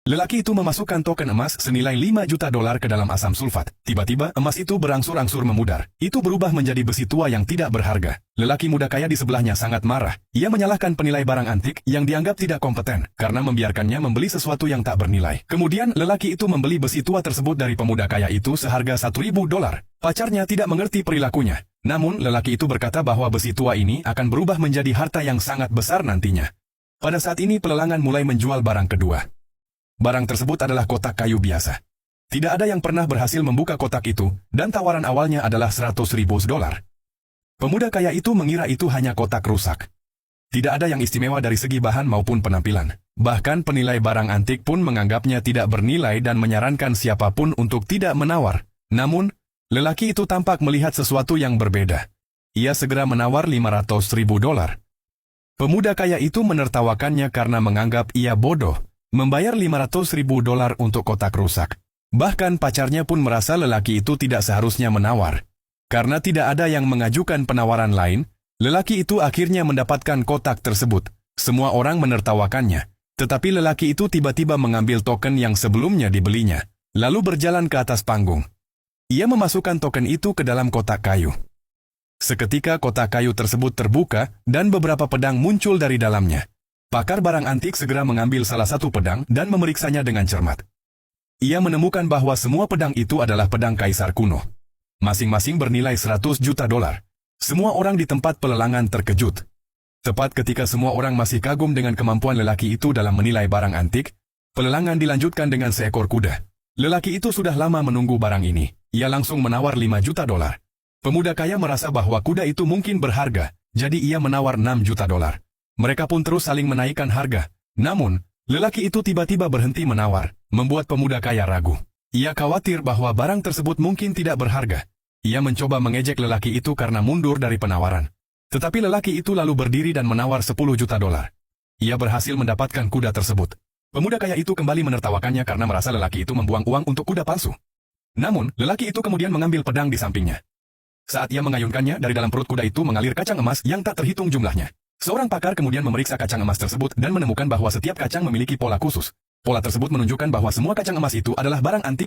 Lelaki itu memasukkan token emas senilai 5 juta dolar ke dalam asam sulfat. Tiba-tiba emas itu berangsur-angsur memudar. Itu berubah menjadi besi tua yang tidak berharga. Lelaki muda kaya di sebelahnya sangat marah. Ia menyalahkan penilai barang antik yang dianggap tidak kompeten karena membiarkannya membeli sesuatu yang tak bernilai. Kemudian lelaki itu membeli besi tua tersebut dari pemuda kaya itu seharga 1.000 dolar. Pacarnya tidak mengerti perilakunya. Namun lelaki itu berkata bahwa besi tua ini akan berubah menjadi harta yang sangat besar nantinya. Pada saat ini pelelangan mulai menjual barang kedua. Barang tersebut adalah kotak kayu biasa. Tidak ada yang pernah berhasil membuka kotak itu, dan tawaran awalnya adalah 100.000 dolar. Pemuda kaya itu mengira itu hanya kotak rusak. Tidak ada yang istimewa dari segi bahan maupun penampilan. Bahkan penilai barang antik pun menganggapnya tidak bernilai dan menyarankan siapapun untuk tidak menawar. Namun, lelaki itu tampak melihat sesuatu yang berbeda. Ia segera menawar 500.000 dolar. Pemuda kaya itu menertawakannya karena menganggap ia bodoh. Membayar 500.000 dolar untuk kotak rusak. Bahkan pacarnya pun merasa lelaki itu tidak seharusnya menawar. Karena tidak ada yang mengajukan penawaran lain, lelaki itu akhirnya mendapatkan kotak tersebut. Semua orang menertawakannya. Tetapi lelaki itu tiba-tiba mengambil token yang sebelumnya dibelinya, lalu berjalan ke atas panggung. Ia memasukkan token itu ke dalam kotak kayu. Seketika kotak kayu tersebut terbuka dan beberapa pedang muncul dari dalamnya. Pakar barang antik segera mengambil salah satu pedang dan memeriksanya dengan cermat. Ia menemukan bahwa semua pedang itu adalah pedang kaisar kuno. Masing-masing bernilai 100 juta dolar. Semua orang di tempat pelelangan terkejut. Tepat ketika semua orang masih kagum dengan kemampuan lelaki itu dalam menilai barang antik, pelelangan dilanjutkan dengan seekor kuda. Lelaki itu sudah lama menunggu barang ini. Ia langsung menawar 5 juta dolar. Pemuda kaya merasa bahwa kuda itu mungkin berharga, jadi ia menawar 6 juta dolar. Mereka pun terus saling menaikkan harga. Namun, lelaki itu tiba-tiba berhenti menawar, membuat pemuda kaya ragu. Ia khawatir bahwa barang tersebut mungkin tidak berharga. Ia mencoba mengejek lelaki itu karena mundur dari penawaran. Tetapi lelaki itu lalu berdiri dan menawar 10 juta dolar. Ia berhasil mendapatkan kuda tersebut. Pemuda kaya itu kembali menertawakannya karena merasa lelaki itu membuang uang untuk kuda palsu. Namun, lelaki itu kemudian mengambil pedang di sampingnya. Saat ia mengayunkannya, dari dalam perut kuda itu mengalir kacang emas yang tak terhitung jumlahnya. Seorang pakar kemudian memeriksa kacang emas tersebut dan menemukan bahwa setiap kacang memiliki pola khusus. Pola tersebut menunjukkan bahwa semua kacang emas itu adalah barang antik